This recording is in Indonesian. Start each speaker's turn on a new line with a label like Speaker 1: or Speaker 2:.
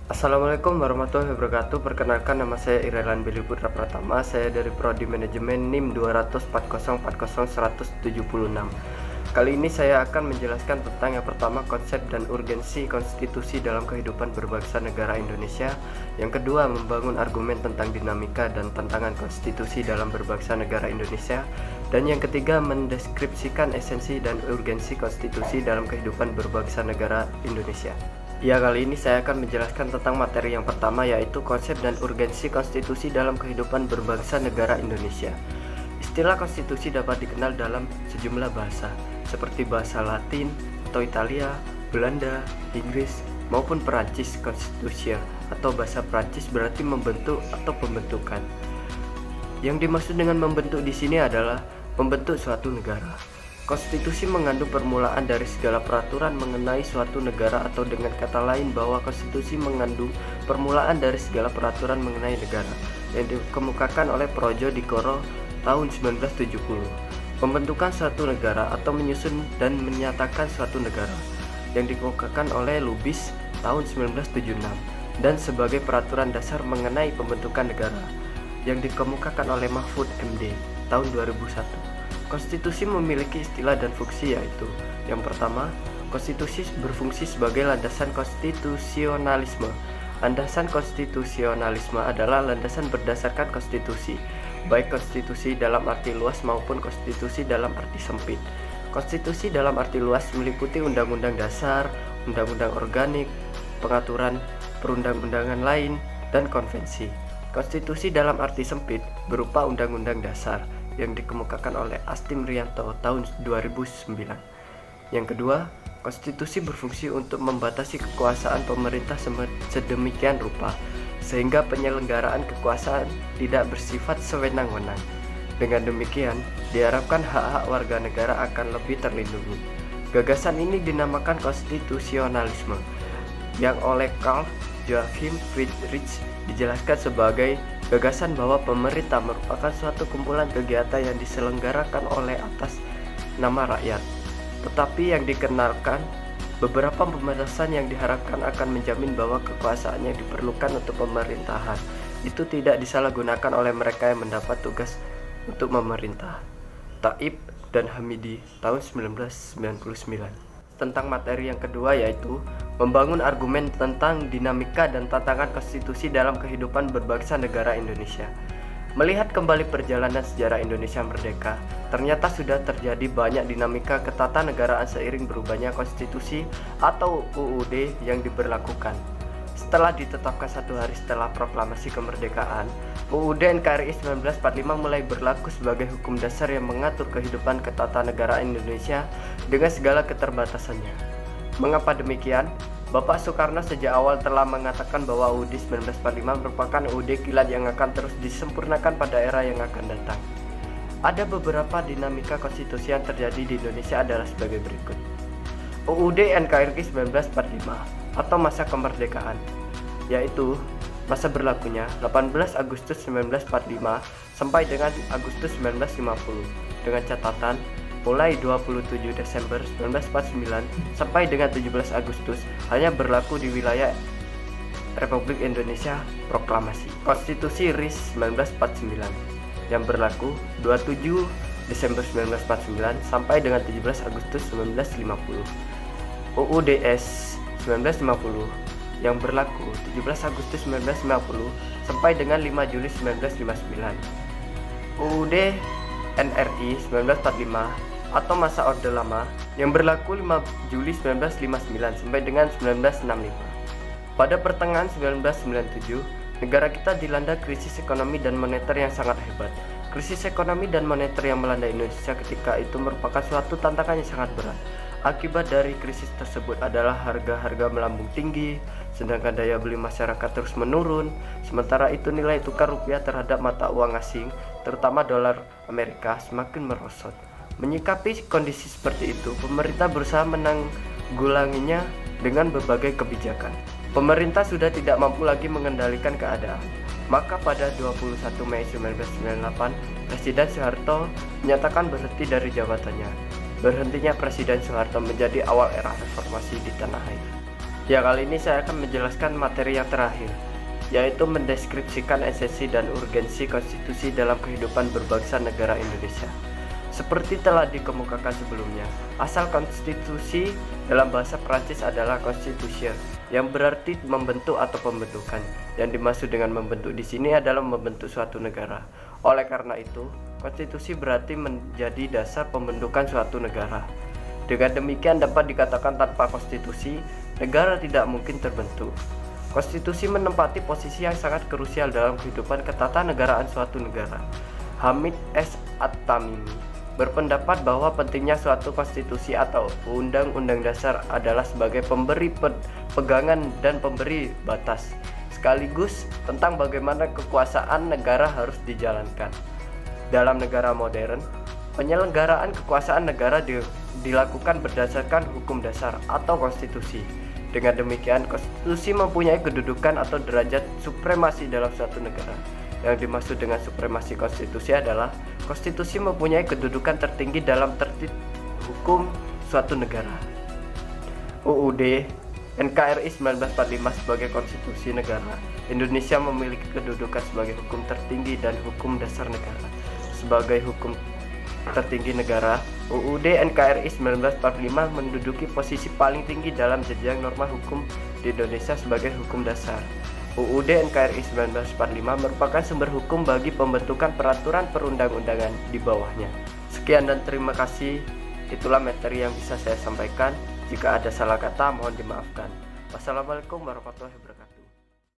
Speaker 1: Assalamualaikum warahmatullahi wabarakatuh. Perkenalkan, nama saya Iralan Billy Putra Pratama. Saya dari Prodi Manajemen NIM 240400176. Kali ini saya akan menjelaskan tentang yang pertama, konsep dan urgensi konstitusi dalam kehidupan berbangsa negara Indonesia. Yang kedua, membangun argumen tentang dinamika dan tantangan konstitusi dalam berbangsa negara Indonesia. Dan yang ketiga, mendeskripsikan esensi dan urgensi konstitusi dalam kehidupan berbangsa negara Indonesia. Ya, kali ini saya akan menjelaskan tentang materi yang pertama, yaitu konsep dan urgensi konstitusi dalam kehidupan berbangsa negara Indonesia. Istilah konstitusi dapat dikenal dalam sejumlah bahasa, seperti bahasa Latin atau Italia, Belanda, Inggris, maupun Perancis. Constitution atau bahasa Perancis berarti membentuk atau pembentukan. Yang dimaksud dengan membentuk di sini adalah membentuk suatu negara. Konstitusi mengandung permulaan dari segala peraturan mengenai suatu negara, atau dengan kata lain bahwa konstitusi mengandung permulaan dari segala peraturan mengenai negara yang dikemukakan oleh Projo Dikoro tahun 1970. Pembentukan suatu negara atau menyusun dan menyatakan suatu negara yang dikemukakan oleh Lubis tahun 1976, dan sebagai peraturan dasar mengenai pembentukan negara yang dikemukakan oleh Mahfud MD tahun 2001. Konstitusi memiliki istilah dan fungsi, yaitu yang pertama, konstitusi berfungsi sebagai landasan konstitusionalisme. Landasan konstitusionalisme adalah landasan berdasarkan konstitusi, baik konstitusi dalam arti luas maupun konstitusi dalam arti sempit. Konstitusi dalam arti luas meliputi undang-undang dasar, undang-undang organik, pengaturan perundang-undangan lain, dan konvensi. Konstitusi dalam arti sempit berupa undang-undang dasar yang dikemukakan oleh Astim Rianto tahun 2009. Yang kedua, konstitusi berfungsi untuk membatasi kekuasaan pemerintah sedemikian rupa sehingga penyelenggaraan kekuasaan tidak bersifat sewenang-wenang. Dengan demikian, diharapkan hak-hak warga negara akan lebih terlindungi. Gagasan ini dinamakan konstitusionalisme, yang oleh Karl Joachim Friedrich dijelaskan sebagai gagasan bahwa pemerintah merupakan suatu kumpulan kegiatan yang diselenggarakan oleh atas nama rakyat, tetapi yang dikenalkan beberapa pembatasan yang diharapkan akan menjamin bahwa kekuasaan yang diperlukan untuk pemerintahan itu tidak disalahgunakan oleh mereka yang mendapat tugas untuk memerintah. Taib dan Hamidi tahun 1999. Tentang materi yang kedua, yaitu membangun argumen tentang dinamika dan tantangan konstitusi dalam kehidupan berbangsa negara Indonesia. Melihat kembali perjalanan sejarah Indonesia merdeka, ternyata sudah terjadi banyak dinamika ketatanegaraan seiring berubahnya konstitusi atau UUD yang diberlakukan. Setelah ditetapkan satu hari setelah proklamasi kemerdekaan, UUD NKRI 1945 mulai berlaku sebagai hukum dasar yang mengatur kehidupan ketatanegaraan Indonesia dengan segala keterbatasannya. Mengapa demikian? Bapak Soekarno sejak awal telah mengatakan bahwa UUD 1945 merupakan UUD kilat yang akan terus disempurnakan pada era yang akan datang. Ada beberapa dinamika konstitusi yang terjadi di Indonesia adalah sebagai berikut. UUD NKRI 1945 atau masa kemerdekaan, yaitu masa berlakunya 18 Agustus 1945 sampai dengan Agustus 1950, dengan catatan mulai 27 Desember 1949 sampai dengan 17 Agustus hanya berlaku di wilayah Republik Indonesia Proklamasi. Konstitusi RIS 1949 yang berlaku 27 Desember 1949 sampai dengan 17 Agustus 1950. UUDS 1950 yang berlaku 17 Agustus 1950 sampai dengan 5 Juli 1959. UUD NRI 1945 atau masa Orde Lama yang berlaku 5 Juli 1959 sampai dengan 1965. Pada pertengahan 1997, negara kita dilanda krisis ekonomi dan moneter yang sangat hebat. Krisis ekonomi dan moneter yang melanda Indonesia ketika itu merupakan suatu tantangan yang sangat berat. Akibat dari krisis tersebut adalah harga-harga melambung tinggi, sedangkan daya beli masyarakat terus menurun. Sementara itu nilai tukar rupiah terhadap mata uang asing, terutama dolar Amerika, semakin merosot. Menyikapi kondisi seperti itu, pemerintah berusaha menanggulanginya dengan berbagai kebijakan. Pemerintah sudah tidak mampu lagi mengendalikan keadaan. Maka pada 21 Mei 1998, Presiden Soeharto menyatakan berhenti dari jabatannya. Berhentinya Presiden Soeharto menjadi awal era reformasi di tanah air. Ya, kali ini saya akan menjelaskan materi yang terakhir, yaitu mendeskripsikan esensi dan urgensi konstitusi dalam kehidupan berbangsa negara Indonesia. Seperti telah dikemukakan sebelumnya, asal konstitusi dalam bahasa Prancis adalah constitution, yang berarti membentuk atau pembentukan. Yang dimaksud dengan membentuk di sini adalah membentuk suatu negara. Oleh karena itu, konstitusi berarti menjadi dasar pembentukan suatu negara. Dengan demikian dapat dikatakan tanpa konstitusi, negara tidak mungkin terbentuk. Konstitusi menempati posisi yang sangat krusial dalam kehidupan ketatanegaraan suatu negara. Hamid S. At-Tamimi berpendapat bahwa pentingnya suatu konstitusi atau undang-undang dasar adalah sebagai pemberi pegangan dan pemberi batas, sekaligus tentang bagaimana kekuasaan negara harus dijalankan. Dalam negara modern, penyelenggaraan kekuasaan negara dilakukan berdasarkan hukum dasar atau konstitusi. Dengan demikian, konstitusi mempunyai kedudukan atau derajat supremasi dalam suatu negara. Yang dimaksud dengan supremasi konstitusi adalah konstitusi mempunyai kedudukan tertinggi dalam tertib hukum suatu negara. UUD NKRI 1945 sebagai konstitusi negara. Indonesia memiliki kedudukan sebagai hukum tertinggi dan hukum dasar negara. Sebagai hukum tertinggi negara, UUD NKRI 1945 menduduki posisi paling tinggi dalam jenjang norma hukum di Indonesia sebagai hukum dasar. UUD NKRI 1945 merupakan sumber hukum bagi pembentukan peraturan perundang-undangan di bawahnya. Sekian dan terima kasih. Itulah materi yang bisa saya sampaikan. Jika ada salah kata, mohon dimaafkan. Wassalamualaikum warahmatullahi wabarakatuh.